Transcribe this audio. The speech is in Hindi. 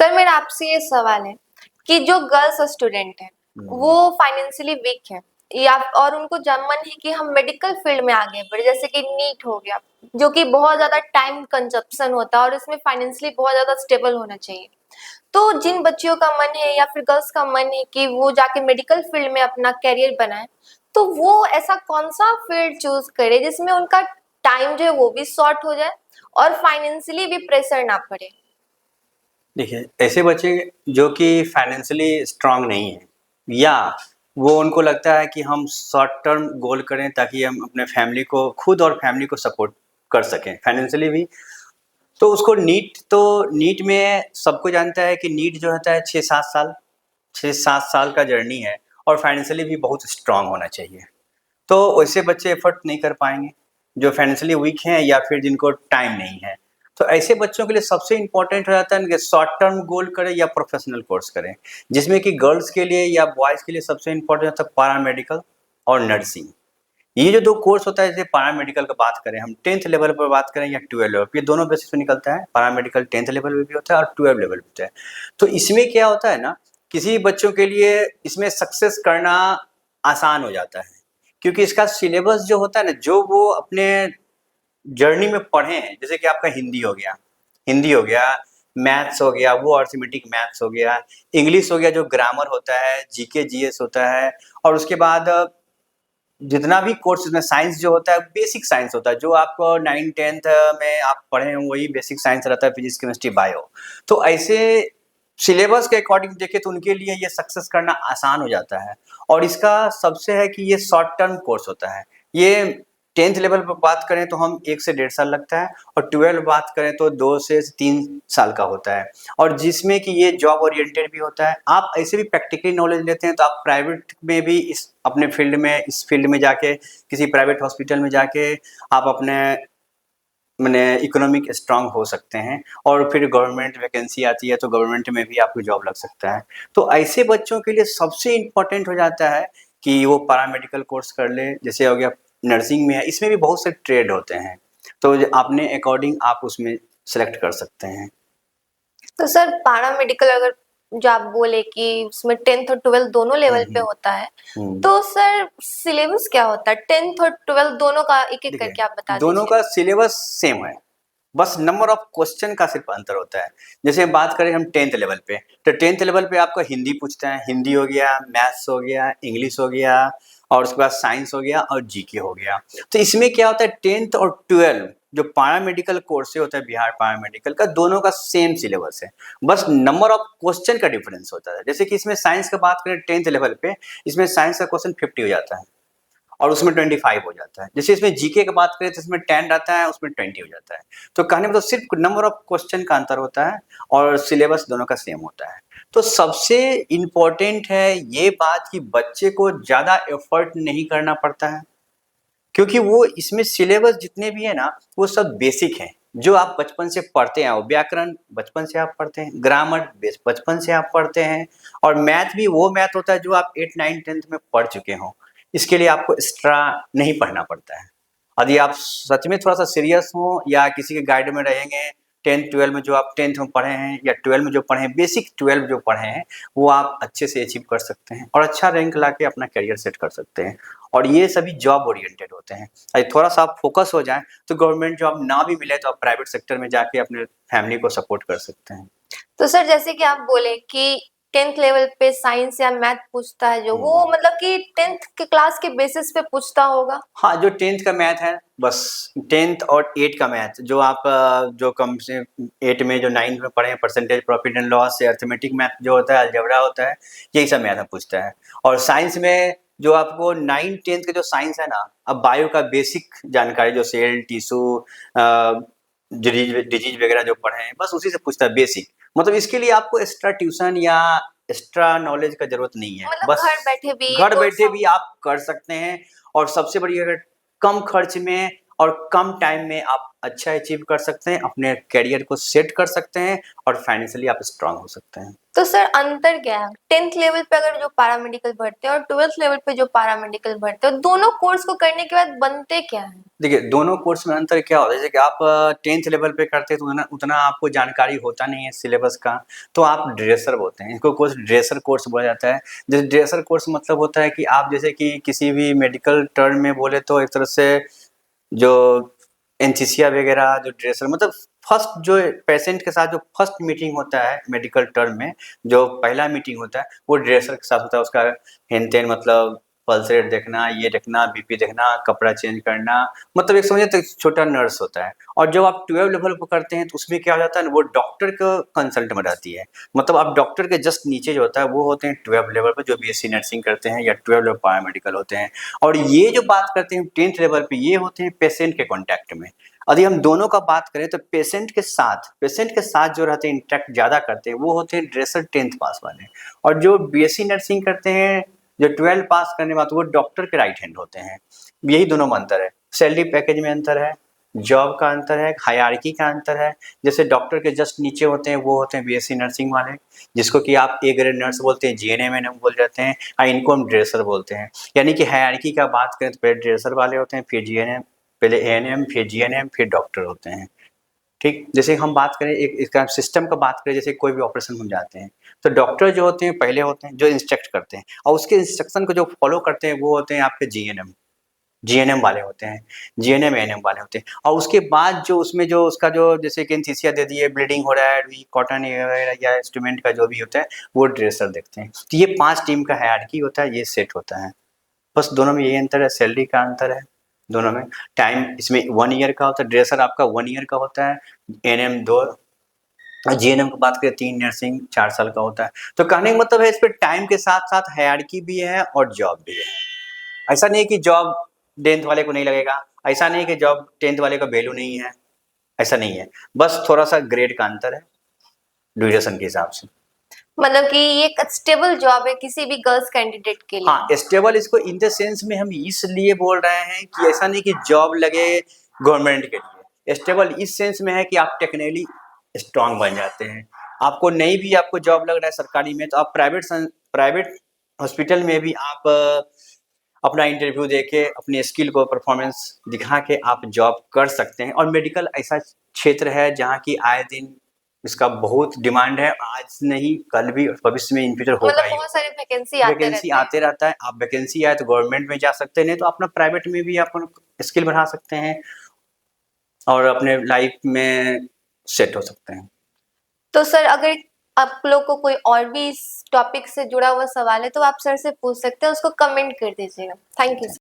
सर मेरा आपसे ये सवाल है कि जो गर्ल्स स्टूडेंट है वो फाइनेंशियली वीक है या और उनको मन है कि हम मेडिकल फील्ड में आगे बढ़े, जैसे कि नीट हो गया जो कि बहुत ज्यादा टाइम कंजप्शन होता है और इसमें फाइनेंशियली बहुत ज्यादा स्टेबल होना चाहिए। तो जिन बच्चियों का मन है या फिर गर्ल्स का मन है कि वो जाके मेडिकल फील्ड में अपना करियर बनाए, तो वो ऐसा कौन सा फील्ड चूज करे जिसमें उनका टाइम जो है वो भी शॉर्ट हो जाए और फाइनेंशियली भी प्रेशर ना पड़े। देखिए, ऐसे बच्चे जो कि फाइनेंशियली स्ट्रांग नहीं है या वो उनको लगता है कि हम शॉर्ट टर्म गोल करें ताकि हम अपने फैमिली को खुद और फैमिली को सपोर्ट कर सकें फाइनेंशियली भी, तो उसको नीट में सबको जानता है कि नीट जो होता है 6-7 साल का जर्नी है और फाइनेंशियली भी बहुत स्ट्रांग होना चाहिए। तो वैसे बच्चे एफर्ट नहीं कर पाएंगे जो फाइनेंशियली वीक हैं या फिर जिनको टाइम नहीं है। तो ऐसे बच्चों के लिए सबसे इम्पोर्टेंट हो जाता है कि शॉर्ट टर्म गोल करें या प्रोफेशनल कोर्स करें, जिसमें कि गर्ल्स के लिए या बॉयज़ के लिए सबसे इम्पोर्टेंट होता है पैरामेडिकल और नर्सिंग। ये जो दो कोर्स होता है, जैसे पैरामेडिकल का बात करें, हम 10th लेवल पर बात करें या 12 लेवल पर, ये दोनों बेसिस पे निकलता है। पैरामेडिकल 10th लेवल पे भी होता है और 12 लेवल पे होता है। तो इसमें क्या होता है ना, किसी बच्चों के लिए इसमें सक्सेस करना आसान हो जाता है क्योंकि इसका सिलेबस जो होता है ना, जो वो अपने जर्नी में पढ़े हैं, जैसे कि आपका हिंदी हो गया, मैथ्स हो गया, वो अर्थमेटिक मैथ्स हो गया, इंग्लिश हो गया जो ग्रामर होता है, जीके जीएस होता है, और उसके बाद जितना भी कोर्स में साइंस जो होता है बेसिक साइंस होता है, जो आपको 9th-10th में आप पढ़े हैं वही बेसिक साइंस रहता है, फिजिक्स केमिस्ट्री बायो। तो ऐसे सिलेबस के अकॉर्डिंग देखें तो उनके लिए ये सक्सेस करना आसान हो जाता है। और इसका सबसे है कि ये शॉर्ट टर्म कोर्स होता है। ये 10th लेवल पर बात करें तो हम 1 से 1.5 साल लगता है और 12 बात करें तो 2 से 3 साल का होता है, और जिसमें कि ये जॉब ओरिएंटेड भी होता है। आप ऐसे भी प्रैक्टिकली नॉलेज लेते हैं तो आप प्राइवेट में भी इस फील्ड में जाके किसी प्राइवेट हॉस्पिटल में जाके आप अपने माने इकोनॉमिक स्ट्रांग हो सकते हैं, और फिर गवर्नमेंट वैकेंसी आती है तो गवर्नमेंट में भी आपको जॉब लग सकता है। तो ऐसे बच्चों के लिए सबसे इम्पोर्टेंट हो जाता है कि वो पैरामेडिकल कोर्स कर ले, जैसे हो गया नर्सिंग में है, इसमें भी बहुत से ट्रेड होते हैं, तो अपने अकॉर्डिंग आप उसमें सेलेक्ट कर सकते हैं। तो सर पैरामेडिकल अगर जो आप बोले कि उसमें 10th और 12 दोनों लेवल पे होता है, तो सर सिलेबस क्या होता है 10th और 12 दोनों का एक एक करके आप बता दोनों दीजिए। का सिलेबस सेम है, बस नंबर ऑफ क्वेश्चन का सिर्फ अंतर होता है। जैसे बात करें हम 10th लेवल पे, तो 10th लेवल पे आपको हिंदी पूछते हैं, हिंदी हो गया, मैथ्स हो गया, इंग्लिश हो गया, और उसके बाद साइंस हो गया और जीके हो गया। तो इसमें क्या होता है 10th और 12 जो पैरामेडिकल कोर्स होता है बिहार पैरामेडिकल का, दोनों का सेम सिलेबस है, बस नंबर ऑफ क्वेश्चन का डिफरेंस होता है। जैसे कि इसमें साइंस का बात करें 10th लेवल पे, इसमें साइंस का क्वेश्चन 50 हो जाता है और उसमें 25 हो जाता है। जैसे इसमें जीके की बात करें तो इसमें 10 रहता है, उसमें 20 हो जाता है। तो कहने में तो सिर्फ नंबर ऑफ क्वेश्चन का अंतर होता है और सिलेबस दोनों का सेम होता है। तो सबसे इम्पोर्टेंट है ये बात कि बच्चे को ज़्यादा एफर्ट नहीं करना पड़ता है, क्योंकि वो इसमें सिलेबस जितने भी है ना वो सब बेसिक हैं, जो आप बचपन से पढ़ते हैं। व्याकरण बचपन से आप पढ़ते हैं, ग्रामर बचपन से आप पढ़ते हैं, और मैथ भी वो मैथ होता है जो आप 8, 9, 10th में पढ़ चुके हों। इसके लिए आपको एक्स्ट्रा नहीं पढ़ना पड़ता है। यदि आप सच में थोड़ा सा सीरियस हो या किसी के गाइड में रहेंगे, 10th 12 में जो आप 10th में पढ़े हैं या 12 में जो पढ़े हैं, बेसिक 12 जो पढ़े हैं, वो आप अच्छे से अचीव कर सकते हैं और अच्छा रैंक ला के अपना करियर सेट कर सकते हैं। और ये सभी जॉब ओरिएंटेड होते हैं। यदि थोड़ा सा आप फोकस हो जाएं तो गवर्नमेंट जॉब ना भी मिले तो आप प्राइवेट सेक्टर में जाके अपने फैमिली को सपोर्ट कर सकते हैं। तो सर जैसे कि आप बोले कि 10th लेवल पे साइंस या मैथ पूछता है, जो वो मतलब कि 10th के क्लास के बेसिस पे पूछता होगा। हाँ, जो 10th का मैथ है, बस 10th और 8 का मैथ जो आप जो कम से 8 में जो 9 में पढ़े हैं, परसेंटेज, प्रॉफिट एंड लॉस से अर्थमेटिक मैथ जो होता है, अलजेब्रा होता है, यही सब मैथ पूछता है। और साइंस में जो आपको 9, 10th का जो साइंस है ना, अब बायो का बेसिक जानकारी जो सेल, टिश्यू, डिजीज वगैरह जो पढ़े हैं, बस उसी से पूछता है बेसिक। मतलब इसके लिए आपको एक्स्ट्रा ट्यूशन या एक्स्ट्रा नॉलेज का जरूरत नहीं है, मतलब बस घर बैठे भी आप कर सकते हैं। और सबसे बड़ी, अगर कम खर्च में और कम टाइम में आप अच्छा अचीव कर सकते हैं, अपने करियर को सेट कर सकते हैं और फाइनेंशियली आप स्ट्रांग हो सकते हैं। तो सर अंतर क्या है 10th लेवल पे अगर जो पैरामेडिकल भरते हैं और 12th लेवल पे जो पैरामेडिकल भरते हैं, दोनों कोर्स को करने के बाद बनते क्या है? देखिए, दोनों कोर्स में अंतर क्या होता है, जैसे कि आप 10th लेवल पे करते हैं तो उतना आपको जानकारी होता नहीं है सिलेबस का, तो आप ड्रेसर बोलते हैं। इनको कोर्स ड्रेसर कोर्स बोला जाता है। जैसे ड्रेसर कोर्स मतलब होता है कि आप जैसे कि किसी भी मेडिकल टर्म में बोले तो एक तरह से जो एनेस्थीसिया वगैरह, जो ड्रेसर मतलब फर्स्ट जो पेशेंट के साथ जो फर्स्ट मीटिंग होता है मेडिकल टर्म में, जो पहला मीटिंग होता है वो ड्रेसर के साथ होता है। उसका हेन-तेन मतलब पल्स रेट देखना, ये देखना, बीपी देखना, कपड़ा चेंज करना, मतलब एक समझिए तो छोटा नर्स होता है। और जब आप 12 लेवल पे करते हैं तो उसमें क्या हो जाता है ना, वो डॉक्टर का कंसल्ट में रहती है। मतलब आप डॉक्टर के जस्ट नीचे जो होता है वो होते हैं 12 लेवल पे, जो बीएससी नर्सिंग करते हैं या 12 लेवल पैरामेडिकल होते हैं। और ये जो बात करते हैं 10th लेवल पे, ये होते हैं पेशेंट के कॉन्टैक्ट में। यदि हम दोनों का बात करें तो पेशेंट के साथ जो रहते हैं, इंटरेक्ट ज़्यादा करते हैं, वो होते हैं ड्रेसर 10th पास वाले। और जो बीएससी नर्सिंग करते हैं, जो 12 पास करने बाद, वो डॉक्टर के राइट हैंड होते हैं। यही दोनों में अंतर है। सैलरी पैकेज में अंतर है, जॉब का अंतर है, हायरार्की का अंतर है। जैसे डॉक्टर के जस्ट नीचे होते हैं वो होते हैं बीएससी नर्सिंग वाले, जिसको कि आप ए ग्रेड नर्स बोलते हैं, जीएनएम एनएम बोल जाते हैं, और इनको हम ड्रेसर बोलते हैं। यानी कि हायरार्की का बात करें तो पहले ड्रेसर वाले होते हैं, फिर जीएनएम, पहले एएनएम, फिर जीएनएम, फिर डॉक्टर होते हैं। ठीक, जैसे हम बात करें एक इसका सिस्टम का बात करें, जैसे कोई भी ऑपरेशन हम जाते हैं तो डॉक्टर जो होते हैं पहले होते हैं जो इंस्ट्रक्ट करते हैं, और उसके इंस्ट्रक्शन को जो फॉलो करते हैं वो होते हैं आपके जीएनएम वाले होते हैं, जीएनएम एएनएम वाले होते हैं। और उसके बाद जो उसमें जो उसका जो जैसे कि एनेस्थीसिया दे दिए, ब्लीडिंग हो रहा है, कॉटन वगैरह या इंस्ट्रूमेंट का जो भी होता है वो ड्रेसर देखते हैं। तो ये 5 टीम का हायरार्की होता है, ये सेट होता है। बस दोनों में यही अंतर है, सैलरी का अंतर है दोनों में। टाइम इसमें 1 ईयर का होता है, ड्रेसर आपका 1 ईयर का होता है, एएनएम 2, और जीएनएम की बात करें 3, नर्सिंग 4 साल का होता है। तो कहने का मतलब है इस पे टाइम के साथ-साथ हायरार्की भी है और जॉब भी है। ऐसा नहीं है कि जॉब 10th वाले को नहीं लगेगा, ऐसा नहीं है कि जॉब 10th वाले का वैल्यू नहीं है, ऐसा नहीं है। बस थोड़ा-सा ग्रेड का अंतर है, ड्यूरेशन के हिसाब से। मतलब कि ये एक स्टेबल जॉब है किसी भी गर्ल्स कैंडिडेट के लिए। हाँ, स्टेबल इसको इन द सेंस में हम इसलिए बोल रहे हैं कि ऐसा नहीं कि जॉब लगे गवर्नमेंट के लिए। स्टेबल इस सेंस में है कि आप टेक्निकली स्ट्रांग बन जाते हैं। आपको नहीं भी आपको जॉब लग रहा है सरकारी में, तो आप प्राइवेट हॉस्पिटल में भी आप अपना इंटरव्यू देके अपने स्किल को परफॉर्मेंस दिखा के आप जॉब कर सकते हैं। और मेडिकल ऐसा क्षेत्र है जहाँ की आए दिन इसका बहुत डिमांड है, आज नहीं कल भी और भविष्य में इन फ्यूचर होगा मतलब ही। बहुत सारे वैकेंसी आते वैकेंसी रहते हैं। आते रहता है, आप वैकेंसी आए तो गवर्नमेंट में जा सकते हैं, नहीं तो अपना प्राइवेट में भी आप स्किल बढ़ा सकते हैं और अपने लाइफ में सेट हो सकते हैं। तो सर अगर आप लोग को कोई और भी इस टॉपिक से जुड़ा हुआ सवाल है तो आप सर से पूछ सकते हैं, उसको कमेंट कर दीजिएगा। Thank you.